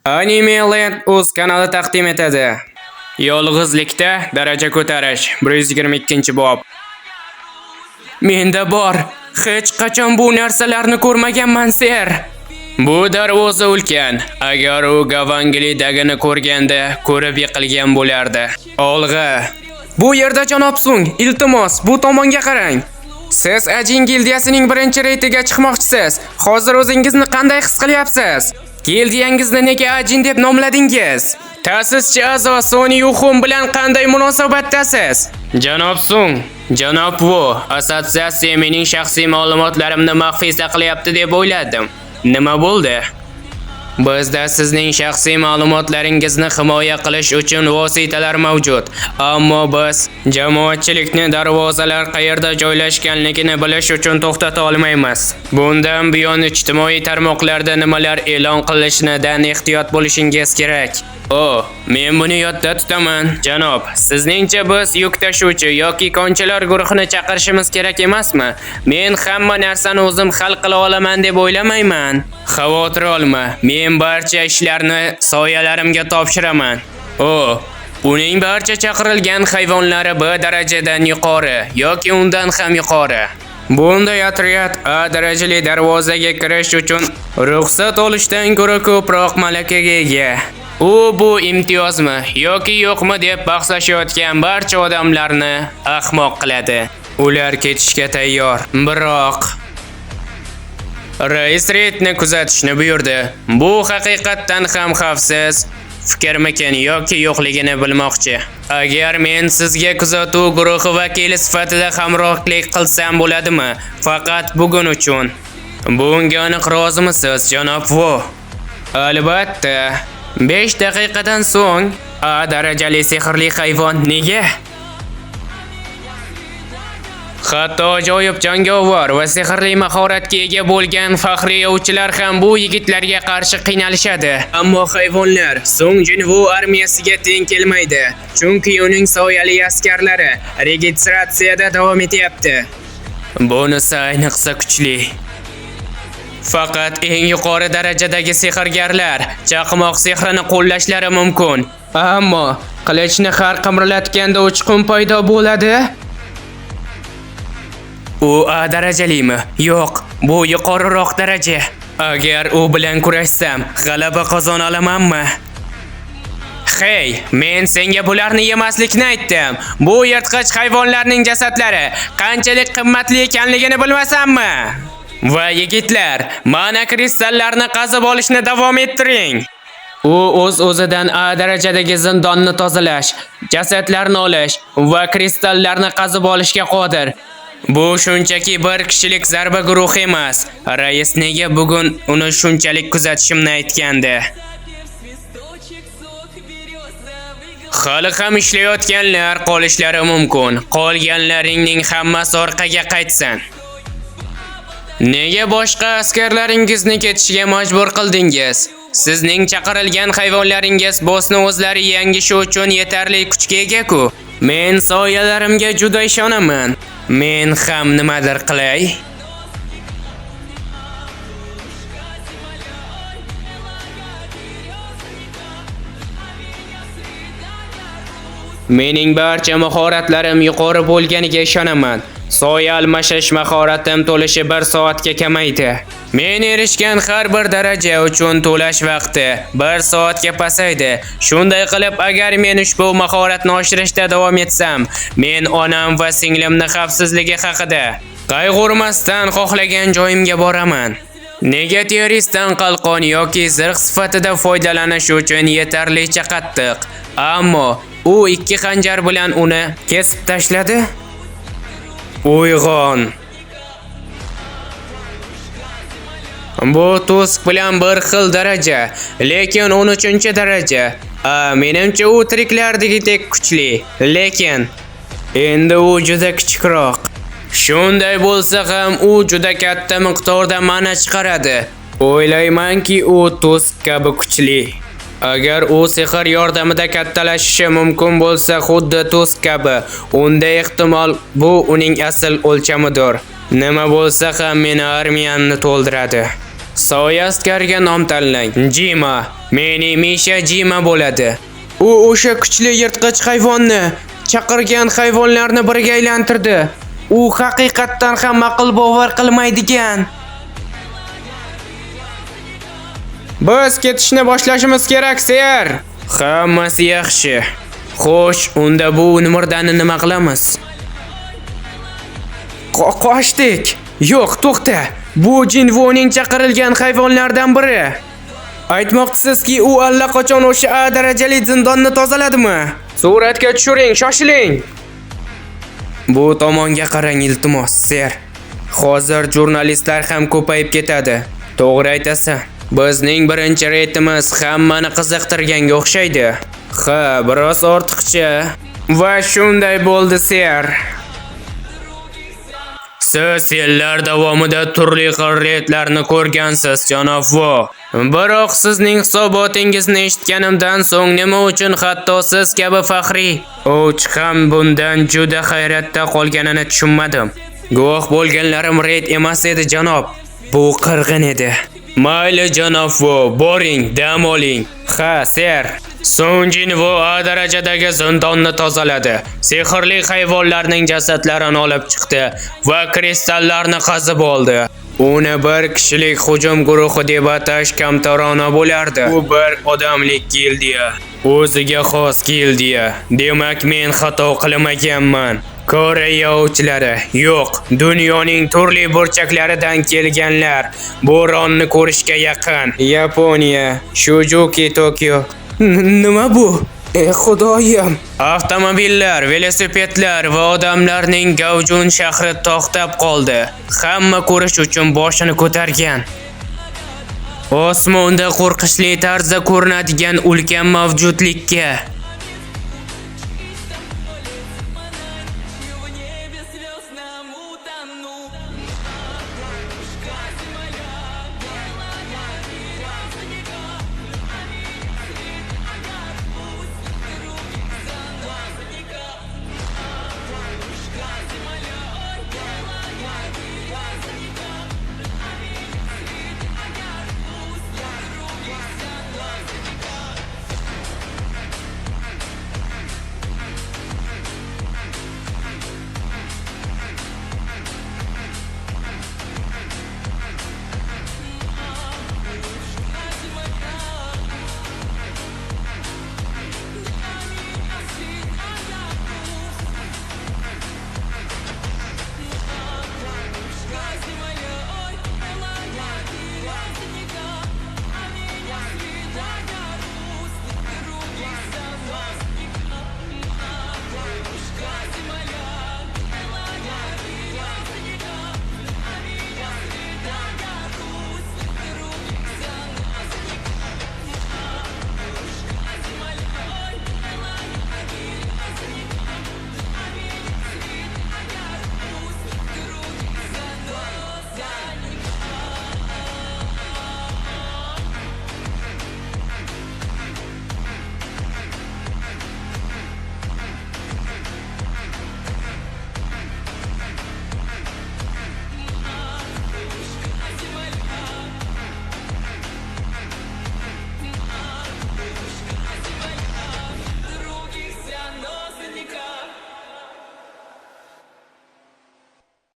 Animeland o'z kanali taqdim etadi. Yolg'izlikda daraja ko'tarish 122-bob. Menda bor. Hech qachon bu narsalarni ko'rmaganman, ser. Bu darvoza ulkan. Agar u Gavanglidagini ko'rganda, ko'rib yiqilgan bo'lardi. Olg'a. Bu yerda janob Sung, iltimos, bu tomonga qarang. Siz Ajin gildiyasining birinchi reytiga chiqmoqchisiz. Hozir o'zingizni qanday his qilyapsiz? Gildiyangizni nega Ajin deb nomladingiz? Ta'sischi a'zo Sony Yuxum bilan qanday munosabatdasiz? Janob Sung, janob Wu, assotsiatsiya mening shaxsiy ma'lumotlarimni maxfiy saqlayapti deb o'yladim. Nima bo'ldi? Bizda sizning shaxsiy ma'lumotlaringizni himoya qilish uchun vositalar mavjud, ammo biz jamoatchilikni darvozalar qayerda joylashganligini bilish uchun to'xtata olmaymiz. Bundan buyon ijtimoiy tarmoqlarda nimalar e'lon qilishidan ehtiyot bo'lishingiz kerak. Men buni yodda tutaman. Janob, sizningcha biz yuk tashuvchi yoki konchilar guruhini chaqirishimiz kerak emasmi? Men hamma narsani o'zim hal qila olaman deb o'ylamayman. Xavotir olma, men barcha ishlarni soyalarimga topshiraman. Uning barcha chaqirilgan hayvonlari B darajadan yuqori yoki undan ham yuqori. Bunday otryad A darajali darvozaga kirish uchun ruxsat olishdan ko'ra ko'proq malakaga ega. Bu imtiyozmi yoki yo'qmi deb bahslashayotgan barcha odamlarni ahmoq qiladi. Ular ketishga tayyor, biroq rais reydni kuzatishni buyurdi. Bu haqiqatdan ham xavfsiz fikrmikin yoki yo'qligini bilmoqchi. Agar men sizga kuzatuv guruhi vakili sifatida hamrohlik qilsam bo'ladimi? Faqat bugun uchun. Bunga aniq rozimisiz, janob Wu? Albatta. 5 daqiqadan so'ng A darajali sehrli hayvon nega? Hatto ajoyib jangovar va sehrli mahoratga ega bo'lgan faxriy ovchilar ham bu yigitlarga qarshi qiynalishadi. Ammo hayvonlar Sung Jinwu armiyasiga teng kelmaydi, chunki uning soyali askarlari registratsiyada davom etyapti. Bunisi ayniqsa kuchli. Faqat eng yuqori darajadagi sehrgarlar chaqmoq sehrini qo'llashlari mumkin. Ammo qilichni har qimrillatganda uchqun paydo bo'ladi. U A darajalimi? Yo'q, bu yuqoriroq daraja. Agar u bilan kurashsam, g'alaba qozona olamanmi? Hey, men senga bularni yemaslikni aytdim. Bu yirtqich hayvonlarning jasadlari qanchalik qimmatli ekanligini bilmasanmi? Va yigitlar, mana kristallarni qazib olishni davom ettiring. U o'z-o'zidan A darajadagi zindonni tozalash, jasadlarni olish va kristallarni qazib olishga qodir. Bu shunchaki bir kishilik zarba guruhi emas. Rais nega bugun uni shunchalik kuzatishimni aytgandi? Hali ham ishlayotganlar qolishlari mumkin. Qolganlaringning hammasi orqaga qaytsin. Nega boshqa askarlaringizni ketishga majbur qildingiz? Sizning chaqirilgan hayvonlaringiz bossni o'zlari yangishi uchun yetarli kuchga ega-ku. Men soyalarimga juda ishonaman. Men ham nimadir qilay. Mening barcha mahoratlarim yuqori bo'lganiga ishonaman. Soya almashish mahoratim to'lishi 1 soatga kamaydi. Men erishgan har bir daraja uchun to'lash vaqti 1 soatga pasaydi. Shunday qilib, agar men ushbu mahoratni oshirishda davom etsam, men onam va singlimni xavfsizligi haqida qayg'urmasdan xohlagan joyimga boraman. Nega terroristdan qalqon yoki zirh sifatida foydalanish uchun yetarlicha qattiq, ammo u 2 xanjar bilan uni kesib tashladi? Uyg'on. Bu Tusk bilan bir xil daraja, lekin 13-daraja. Menimcha u tiriklardagidek kuchli, lekin endi u juda kichikroq. Shunday bo'lsa ham u juda katta miqdorda mana chiqaradi. O'ylaymanki, u Tusk kabi kuchli. Agar u sehr yordamida kattalashishi mumkin bo'lsa, xuddi Tusk kabi, unda ehtimol bu uning asl o'lchamidir. Nima bo'lsa ham meni armiyamni to'ldiradi. Soya askariga nom tanlang. Jima. Mening Misha Jima bo'ladi. U o'sha kuchli yirtqich hayvonni chaqirgan hayvonlarni biriga aylantirdi. U haqiqatdan ham aql bovar qilmaydigan. Biz ketishni boshlashimiz kerak, ser. Hammasi yaxshi. Xo'sh, unda bu murdani nima qilamiz? Qochdik. Yo'q, to'xta. Bu Jinvoning chaqirilgan hayvonlardan biri. Aytmoqchisizki, u allaqachon o'sha A darajali zindonni tozaladimi? Suratga tushiring, shoshiling. Bu tomonga qarang, iltimos, ser. Hozir jurnalistlar ham ko'payib ketadi. To'g'ri aytasan. Bizning birinchi reytimiz hammani qiziqtirganga o'xshaydi. Ha, biroz ortiqcha. Va shunday bo'ldi, ser. Siz yillar davomida turli xil reytlarni ko'rgansiz, janob Vo. Biroq sizning hisobotingizni eshitganimdan so'ng nima uchun hatto siz kabi faxriy o'ch ham bundan juda hayratda qolganini tushunmadim. Guvoh bo'lganlarim reyd emas edi, janob. Bu qirg'in edi. Mayli, janob Vo, boring, dam oling. Ha, ser. So'ng Jinvo A darajadagi zindonni tozaladi. Sehrli hayvonlarning jasadlarini olib chiqdi va kristallarni qazib oldi. Uni bir kishilik hujum guruhi deb atash kamtarona bo'lardi. U bir odamlik gildiya. O'ziga xos gildiya. Demak, men xato qilmaganman. Koreya ovchilari, yo'q, dunyoning turli burchaklaridan kelganlar bo'ronni ko'rishga yaqin. Yaponiya, Shujuki, Tokio. Nima bu? Xudoyim. Avtomobillar, velosipedlar va odamlarning gavjun shahri to'xtab qoldi. Hamma ko'rish uchun boshini ko'targan. Osmonda qo'rqinchli tarzda ko'rinadigan ulkan mavjudlikka